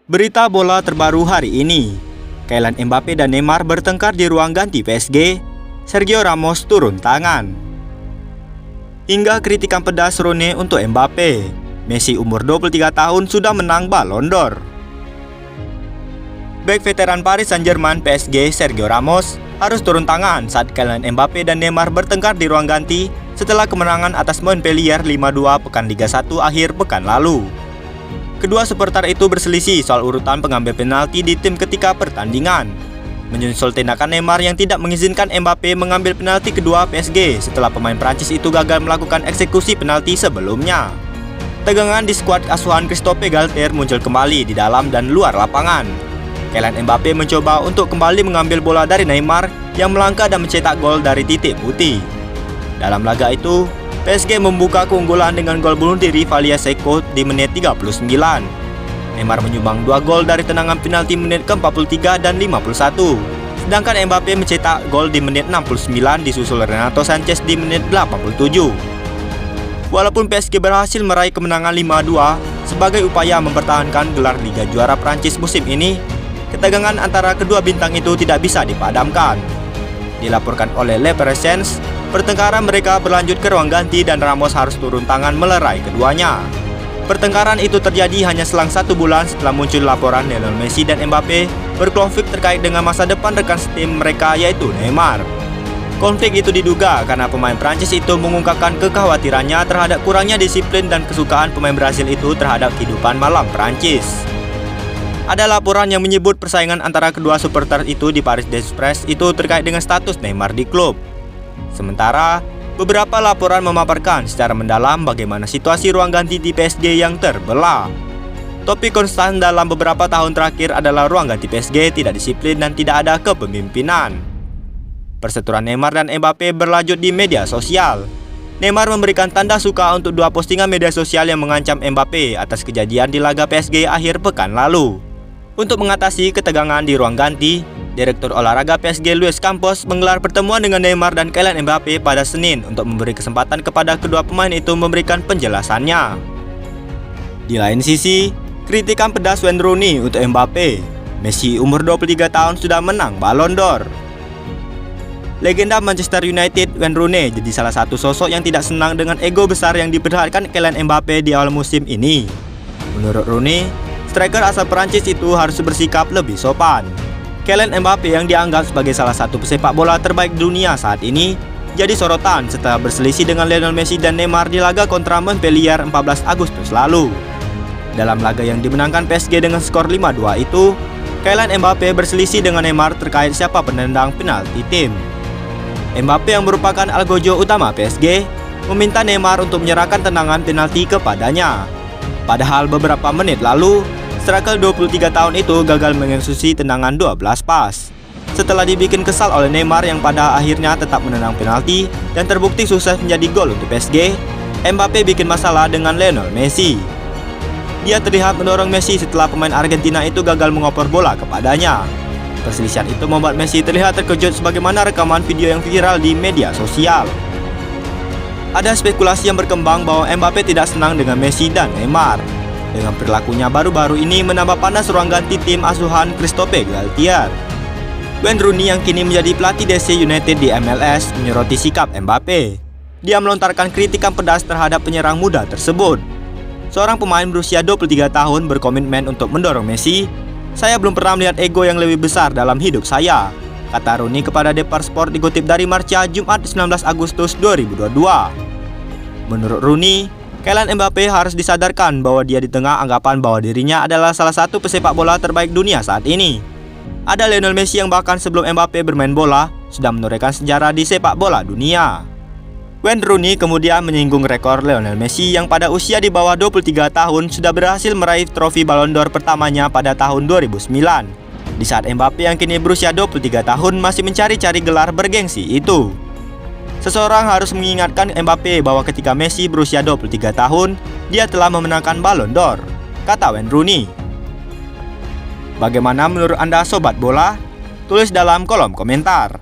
Berita bola terbaru hari ini. Kylian Mbappe dan Neymar bertengkar di ruang ganti PSG. Sergio Ramos turun tangan. Hingga kritikan pedas Rooney untuk Mbappe. Messi umur 23 tahun sudah menang Ballon d'Or. Bek veteran Paris Saint-Germain PSG Sergio Ramos harus turun tangan saat Kylian Mbappe dan Neymar bertengkar di ruang ganti setelah kemenangan atas Montpellier 5-2 pekan Liga 1 akhir pekan lalu. Kedua supporter itu berselisih soal urutan pengambil penalti di tim ketika pertandingan, menyusul tindakan Neymar yang tidak mengizinkan Mbappe mengambil penalti kedua PSG setelah pemain Prancis itu gagal melakukan eksekusi penalti sebelumnya. Tegangan di skuad asuhan Christophe Galtier muncul kembali di dalam dan luar lapangan. Kylian Mbappe mencoba untuk kembali mengambil bola dari Neymar yang melangkah dan mencetak gol dari titik putih. Dalam laga itu, PSG membuka keunggulan dengan gol bunuh diri Valia Seiko di menit 39. Neymar menyumbang 2 gol dari tendangan penalti menit ke-43 dan 51. Sedangkan Mbappe mencetak gol di menit 69 disusul Renato Sanchez di menit 87. Walaupun PSG berhasil meraih kemenangan 5-2 sebagai upaya mempertahankan gelar Liga Juara Prancis musim ini, ketegangan antara kedua bintang itu tidak bisa dipadamkan. Dilaporkan oleh Le Parisien, pertengkaran mereka berlanjut ke ruang ganti dan Ramos harus turun tangan melerai keduanya. Pertengkaran itu terjadi hanya selang 1 bulan setelah muncul laporan Lionel Messi dan Mbappe berkonflik terkait dengan masa depan rekan setim mereka yaitu Neymar. Konflik itu diduga karena pemain Prancis itu mengungkapkan kekhawatirannya terhadap kurangnya disiplin dan kesukaan pemain Brasil itu terhadap kehidupan malam Prancis. Ada laporan yang menyebut persaingan antara kedua supporter itu di Paris Express itu terkait dengan status Neymar di klub. Sementara, beberapa laporan memaparkan secara mendalam bagaimana situasi ruang ganti di PSG yang terbelah. Topik konstan dalam beberapa tahun terakhir adalah ruang ganti PSG tidak disiplin dan tidak ada kepemimpinan. Perseteruan Neymar dan Mbappe berlanjut di media sosial. Neymar memberikan tanda suka untuk 2 postingan media sosial yang mengancam Mbappe atas kejadian di laga PSG akhir pekan lalu. Untuk mengatasi ketegangan di ruang ganti, Direktur Olahraga PSG Luis Campos menggelar pertemuan dengan Neymar dan Kylian Mbappe pada Senin untuk memberi kesempatan kepada kedua pemain itu memberikan penjelasannya. Di lain sisi, kritikan pedas Wayne Rooney untuk Mbappe. Messi umur 23 tahun sudah menang Ballon d'Or. Legenda Manchester United Wayne Rooney jadi salah satu sosok yang tidak senang dengan ego besar yang diperlihatkan Kylian Mbappe di awal musim ini. Menurut Rooney, striker asal Perancis itu harus bersikap lebih sopan. Kylian Mbappe yang dianggap sebagai salah satu pesepak bola terbaik dunia saat ini jadi sorotan setelah berselisih dengan Lionel Messi dan Neymar di laga kontra Montpellier 14 Agustus lalu. Dalam laga yang dimenangkan PSG dengan skor 5-2 itu, Kylian Mbappe berselisih dengan Neymar terkait siapa penendang penalti tim. Mbappe yang merupakan algojo utama PSG meminta Neymar untuk menyerahkan tendangan penalti kepadanya. Padahal beberapa menit lalu, striker 23 tahun itu gagal mengeksekusi tendangan 12 pas. Setelah dibikin kesal oleh Neymar yang pada akhirnya tetap menendang penalti dan terbukti sukses menjadi gol untuk PSG, Mbappe bikin masalah dengan Lionel Messi. Dia terlihat mendorong Messi setelah pemain Argentina itu gagal mengoper bola kepadanya. Perselisihan itu membuat Messi terlihat terkejut sebagaimana rekaman video yang viral di media sosial. Ada spekulasi yang berkembang bahwa Mbappe tidak senang dengan Messi dan Neymar. Dengan perilakunya baru-baru ini menambah panas ruang ganti tim asuhan Christophe Galtier. Wayne Rooney yang kini menjadi pelatih DC United di MLS menyoroti sikap Mbappe. Dia melontarkan kritikan pedas terhadap penyerang muda tersebut. Seorang pemain berusia 23 tahun berkomitmen untuk mendorong Messi. "Saya belum pernah melihat ego yang lebih besar dalam hidup saya," kata Rooney kepada Depar Sport dikutip dari Marca Jumat 19 Agustus 2022. Menurut Rooney, Kylian Mbappe harus disadarkan bahwa dia di tengah anggapan bahwa dirinya adalah salah satu pesepak bola terbaik dunia saat ini. Ada Lionel Messi yang bahkan sebelum Mbappe bermain bola sudah menorehkan sejarah di sepak bola dunia. Wayne Rooney kemudian menyinggung rekor Lionel Messi yang pada usia di bawah 23 tahun sudah berhasil meraih trofi Ballon d'Or pertamanya pada tahun 2009. Di saat Mbappe yang kini berusia 23 tahun masih mencari-cari gelar bergengsi itu. Seseorang harus mengingatkan Mbappe bahwa ketika Messi berusia 23 tahun, dia telah memenangkan Ballon d'Or, kata Wayne Rooney. Bagaimana menurut Anda sobat bola? Tulis dalam kolom komentar.